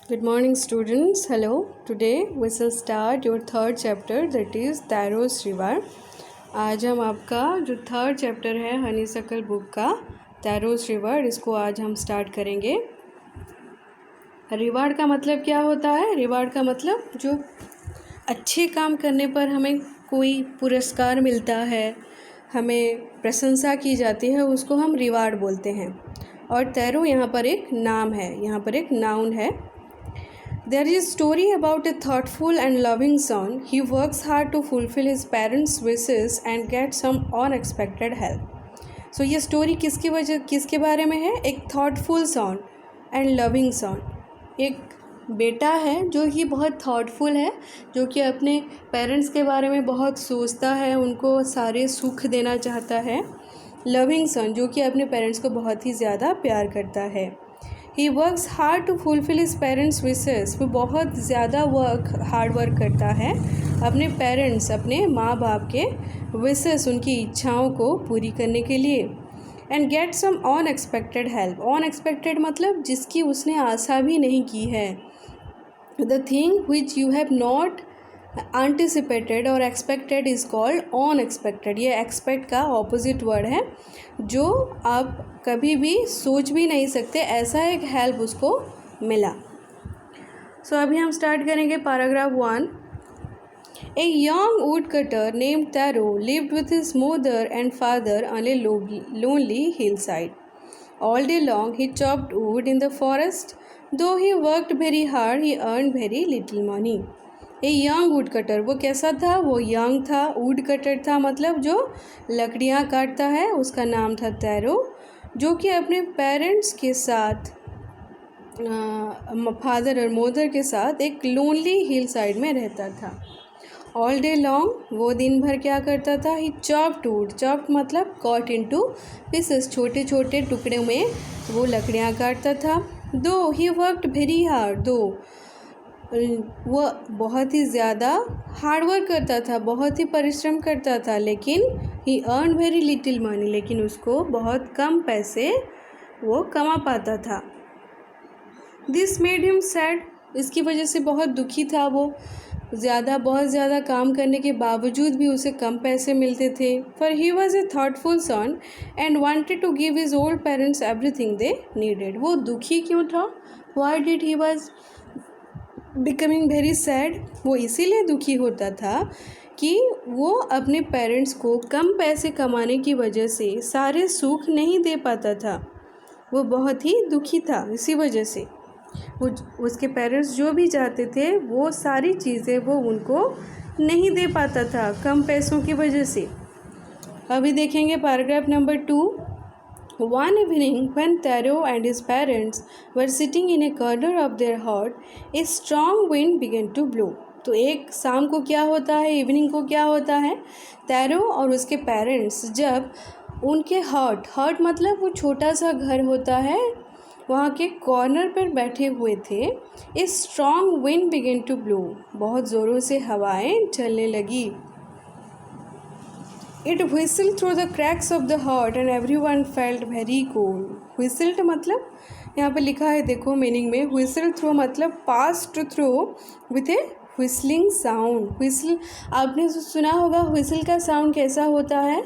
Good morning, students. Hello. Today we shall start your third chapter, that is Taro's River. आज हम आपका जो third chapter है honeysuckle book का टैरोस reward, इसको आज हम स्टार्ट करेंगे। रिवार्ड का मतलब क्या होता है? रिवार्ड का मतलब जो अच्छे काम करने पर हमें कोई पुरस्कार मिलता है, हमें प्रशंसा की जाती है, उसको हम रिवार्ड बोलते हैं। और टैरो यहाँ पर एक नाम है, यहाँ पर एक नाउन है। There is a story about a thoughtful and loving son. He works hard to fulfill his parents' wishes and gets some unexpected help. So ये स्टोरी किसके बारे में है? एक thoughtful son and loving son. एक बेटा है जो कि बहुत थॉटफुल है, जो कि अपने पेरेंट्स के बारे में बहुत सोचता है, उनको सारे सुख देना चाहता है। लविंग सन जो कि अपने पेरेंट्स को बहुत ही ज़्यादा प्यार करता है। He works hard to fulfil his parents wishes. वो बहुत ज़्यादा हार्ड वर्क करता है अपने पेरेंट्स, अपने माँ बाप के विशेस, उनकी इच्छाओं को पूरी करने के लिए। And get some unexpected help. Unexpected मतलब जिसकी उसने आशा भी नहीं की है। The thing which you have not anticipated और expected is called unexpected। ये expect का ऑपोजिट वर्ड है, जो आप कभी भी सोच भी नहीं सकते, ऐसा एक हेल्प उसको मिला। सो अभी हम स्टार्ट करेंगे paragraph 1। A young woodcutter named Taro lived with his mother and father on a lonely hillside. All day long he chopped wood in the forest. Though he worked very hard, he earned very little money. A young would cutter, वो कैसा था? वो young था, would cutter था, मतलब जो लकड़ियाँ काटता है, उसका नाम था टैरो, जो कि अपने पेरेंट्स के साथ, फादर और मदर के साथ एक लोनली हिल साइड में रहता था। ऑल डे लॉन्ग, वो दिन भर क्या करता था? ही चॉप्ड वुड। चॉप्ड मतलब कॉट इनटू पीसेस, छोटे छोटे टुकड़े में वो लकड़ियाँ काटता था। दो ही वर्कड वेरी हार्ड, दो वो बहुत ही ज़्यादा हार्ड वर्क करता था, बहुत ही परिश्रम करता था, लेकिन ही अर्न वेरी लिटिल मनी, लेकिन उसको बहुत कम पैसे वो कमा पाता था। दिस मेड हिम सैड, इसकी वजह से बहुत दुखी था वो। बहुत ज़्यादा काम करने के बावजूद भी उसे कम पैसे मिलते थे। For he was a thoughtful son and wanted to give his old parents everything they needed. वो दुखी क्यों था? Why did he was becoming very sad? वो इसीलिए दुखी होता था कि वो अपने पेरेंट्स को कम पैसे कमाने की वजह से सारे सुख नहीं दे पाता था। वो बहुत ही दुखी था इसी वजह से। वो उसके पेरेंट्स जो भी चाहते थे वो सारी चीज़ें वो उनको नहीं दे पाता था कम पैसों की वजह से। अभी देखेंगे paragraph number 2। One evening, when Taro and his parents were sitting in a corner of their hut, a strong wind began to blow. तो एक शाम को क्या होता है, इवनिंग को क्या होता है? टैरो और उसके पेरेंट्स जब उनके हट मतलब वो छोटा सा घर होता है, वहाँ के कॉर्नर पर बैठे हुए थे। A strong wind began to blow, बहुत ज़ोरों से हवाएं चलने लगी। It whistled through the cracks of the hut and everyone felt very cold. Whistled मतलब यहाँ पे लिखा है, देखो मीनिंग में। whistle through मतलब passed through with a whistling sound. whistle आपने सुना होगा whistle का साउंड कैसा होता है?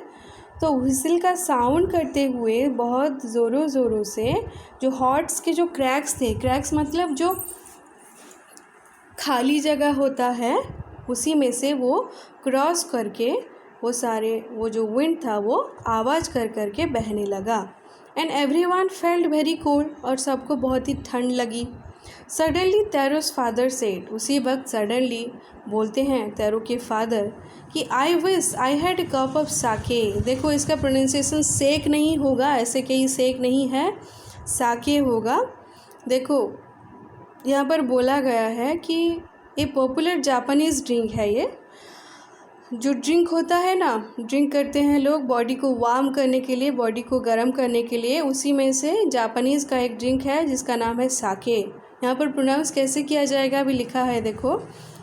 तो whistle का साउंड करते हुए बहुत ज़ोरों से जो हॉट्स के जो क्रैक्स थे, क्रैक्स मतलब जो खाली जगह होता है, उसी में से वो क्रॉस करके वो जो विंड था वो आवाज़ कर के बहने लगा। And everyone felt very cold, और सबको बहुत ही ठंड लगी। सडनली टैरोस फादर सेड, उसी वक्त सडनली बोलते हैं टैरो के फादर कि I wish I had a cup of sake. देखो इसका प्रोनाउंसिएशन सेक नहीं होगा, ऐसे कहीं सेक नहीं है, साके होगा। देखो यहाँ पर बोला गया है कि ये पॉपुलर जापानीज़ ड्रिंक है। ये जो ड्रिंक होता है ना, ड्रिंक करते हैं लोग बॉडी को वार्म करने के लिए, बॉडी को गर्म करने के लिए, उसी में से जापानीज़ का एक ड्रिंक है जिसका नाम है साके। यहाँ पर प्रोनाउंस कैसे किया जाएगा अभी लिखा है, देखो।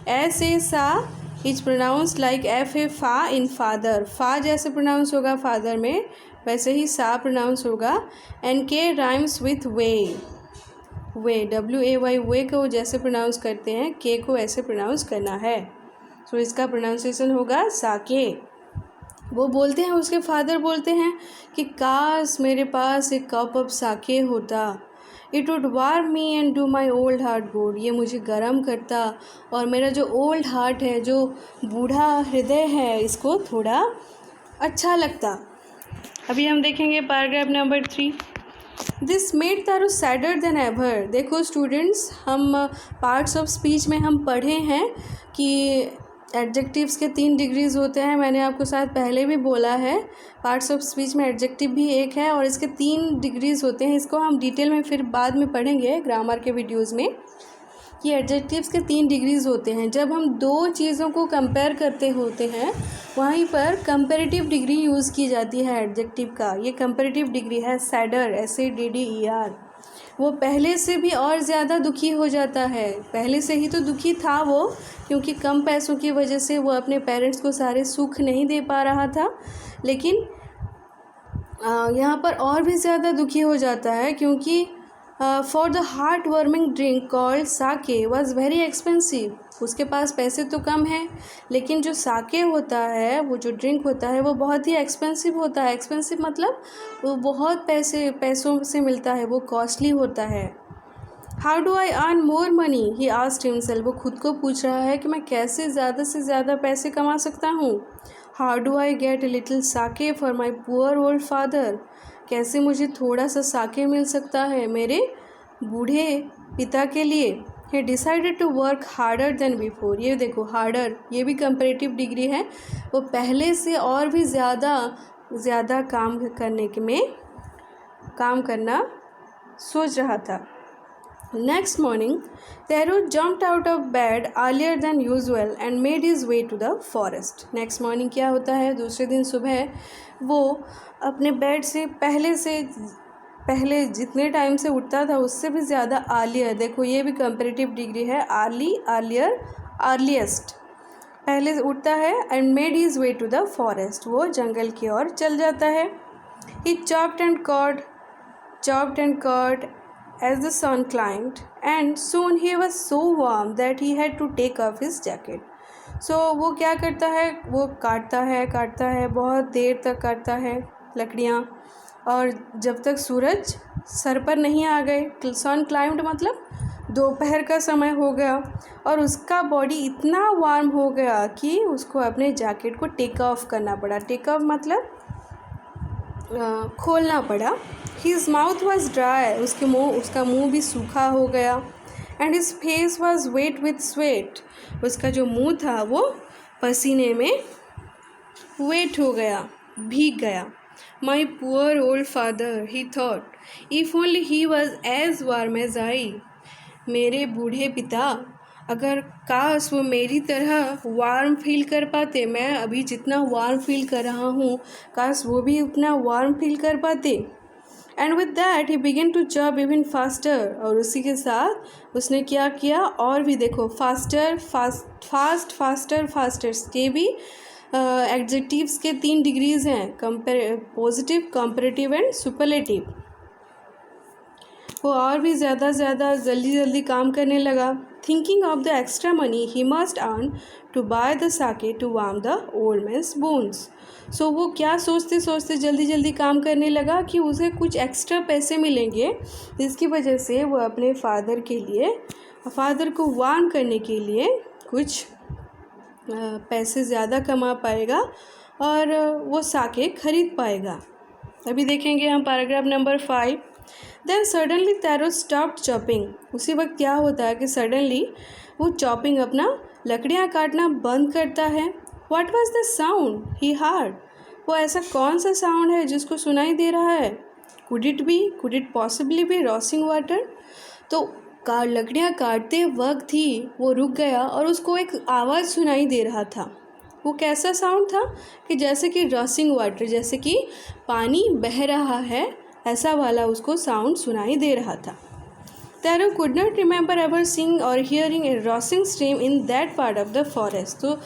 S A sa is pronounce like F A fa in father. फा जैसे प्रोनाउंस होगा फादर में, वैसे ही सा प्रोनाउंस होगा। एंड के rhymes with way. Way, WAY, वे को जैसे प्रोनाउंस करते हैं के को ऐसे प्रोनाउंस करना है। सो इसका प्रोनाउंसिएशन होगा साके। वो बोलते हैं, उसके फादर बोलते हैं कि काश मेरे पास एक कप ऑफ साके होता, it would warm me and do my old heart good. ये मुझे गर्म करता और मेरा जो ओल्ड हार्ट है, जो बूढ़ा हृदय है, इसको थोड़ा अच्छा लगता। अभी हम देखेंगे पैराग्राफ नंबर 3। दिस मेड तारू सैडर देन एवर। देखो स्टूडेंट्स, हम पार्ट्स ऑफ स्पीच में हम पढ़े हैं कि एडजेक्टिव्स के 3 डिग्रीज होते हैं। मैंने आपको शायद पहले भी बोला है, पार्ट्स ऑफ स्पीच में एडजेक्टिव भी एक है और इसके 3 डिग्रीज होते हैं। इसको हम डिटेल में फिर बाद में पढ़ेंगे ग्रामर के वीडियोज़ में कि एडजेक्टिव्स के 3 डिग्रीज होते हैं। जब हम 2 चीज़ों को कंपेयर करते होते हैं, वहीं पर कंपेरेटिव डिग्री यूज़ की जाती है एडजेक्टिव का। ये कंपेरेटिव डिग्री है सैडर, SADDER। वो पहले से भी और ज़्यादा दुखी हो जाता है। पहले से ही तो दुखी था वो, क्योंकि कम पैसों की वजह से वो अपने पेरेंट्स को सारे सुख नहीं दे पा रहा था, लेकिन यहाँ पर और भी ज़्यादा दुखी हो जाता है क्योंकि for the heart warming drink called sake was very expensive. उसके पास पैसे तो कम हैं, लेकिन जो साके होता है, वो जो ड्रिंक होता है, वो बहुत ही एक्सपेंसिव होता है। एक्सपेंसिव मतलब वो बहुत पैसों से मिलता है, वो कॉस्टली होता है। How do I earn more money, he asked himself. वो खुद को पूछ रहा है कि मैं कैसे ज़्यादा से ज़्यादा पैसे कमा सकता हूँ। How do I get a little sake for my poor old father. कैसे मुझे थोड़ा सा साके मिल सकता है मेरे बूढ़े पिता के लिए। He decided to work harder than before. ये देखो हार्डर, ये भी कंपेरेटिव डिग्री है। वो पहले से और भी ज़्यादा काम करना सोच रहा था। Next morning Taro jumped out of bed earlier than usual and made his way to the forest. Next morning क्या होता है, दूसरे दिन सुबह वो अपने बेड से पहले जितने टाइम से उठता था उससे भी ज़्यादा अर्लियर, देखो ये भी कंपेरेटिव डिग्री है, अर्ली, अर्लियर, अर्लीस्ट, पहले उठता है। And made his way to the forest, वो जंगल की ओर चल जाता है। He chopped and cut as the sun climbed, and soon he was so warm that he had to take off his jacket. So वो क्या करता है, वो काटता है, बहुत देर तक काटता है लकड़ियाँ, और जब तक सूरज सर पर नहीं आ गए। सन क्लाइम्ड मतलब दोपहर का समय हो गया और उसका बॉडी इतना वार्म हो गया कि उसको अपने जैकेट को टेक ऑफ करना पड़ा। टेक ऑफ मतलब खोलना पड़ा। हिज माउथ वॉज ड्राई, उसका मुंह भी सूखा हो गया। And his face was wet with sweat, उसका जो मुंह था वो पसीने में वेट हो गया, भीग गया। My poor old father, he thought, if only he was as warm as I. मेरे बूढ़े पिता, अगर काश वो मेरी तरह वार्म फील कर पाते, मैं अभी जितना वार्म फील कर रहा हूँ, काश वो भी उतना वार्म फील कर पाते। And with that he began to jog even faster. और उसी के साथ उसने क्या किया, और भी देखो फास्टर, ये भी एडजेक्टिव्स के 3 डिग्रीज हैं, पॉजिटिव, कंपेरेटिव एंड सुपरलेटिव। वो और भी ज़्यादा जल्दी काम करने लगा। Thinking of the extra money he must earn to buy the sake to warm the old man's bones. So वो क्या सोचते जल्दी काम करने लगा कि उसे कुछ एक्स्ट्रा पैसे मिलेंगे, जिसकी वजह से वो अपने फादर को वार्म करने के लिए कुछ पैसे ज़्यादा कमा पाएगा और वो साके खरीद पाएगा। अभी देखेंगे हम paragraph number 5। Then suddenly Taro stopped chopping. उसी वक्त क्या होता है कि सडनली वो चॉपिंग, अपना लकड़ियाँ काटना बंद करता है। What was the sound he heard. वो ऐसा कौन सा साउंड है जिसको सुनाई दे रहा है। Could it possibly be rushing water. तो लकड़ियाँ काटते वक्त ही वो रुक गया और उसको एक आवाज़ सुनाई दे रहा था। वो कैसा साउंड था कि जैसे कि रॉसिंग वाटर, जैसे कि पानी बह रहा है, ऐसा वाला उसको साउंड सुनाई दे रहा था। Taro could not remember ever seeing or hearing a rushing stream in that part of the forest. तो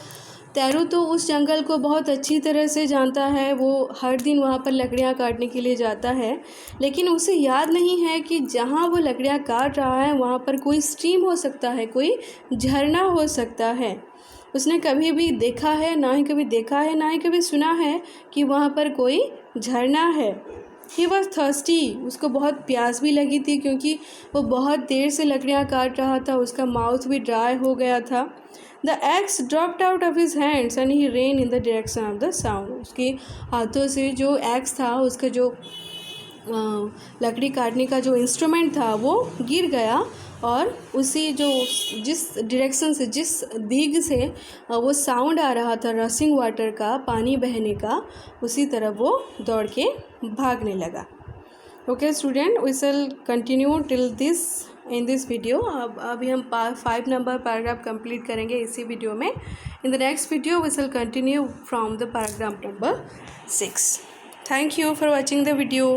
तैरू तो उस जंगल को बहुत अच्छी तरह से जानता है, वो हर दिन वहाँ पर लकड़ियाँ काटने के लिए जाता है, लेकिन उसे याद नहीं है कि जहाँ वो लकड़ियाँ काट रहा है वहाँ पर कोई स्ट्रीम हो सकता है, कोई झरना हो सकता है। उसने कभी भी देखा है ना ही कभी देखा है ना ही कभी सुना है कि वहाँ पर कोई झरना है। ही वॉज थर्स्टी, उसको बहुत प्यास भी लगी थी क्योंकि वो बहुत देर से लकड़ियाँ काट रहा था, उसका माउथ भी ड्राई हो गया था। The x dropped out of his hands and he rain in the direction of the sound. उसके हाथों से जो एक्स था, उसका जो लकड़ी काटने का जो इंस्ट्रूमेंट था वो गिर गया और उसी जो जिस डायरेक्शन से, जिस दिग से वो साउंड आ रहा था रशिंग वाटर का, पानी बहने का, उसी तरफ वो दौड़ के भागने लगा। Okay student, we shall continue till this in this video. अब अभी हम 5 नंबर पैराग्राफ कंप्लीट करेंगे इसी वीडियो में। In the next video we shall continue from the paragraph number 6। Thank you for watching the video.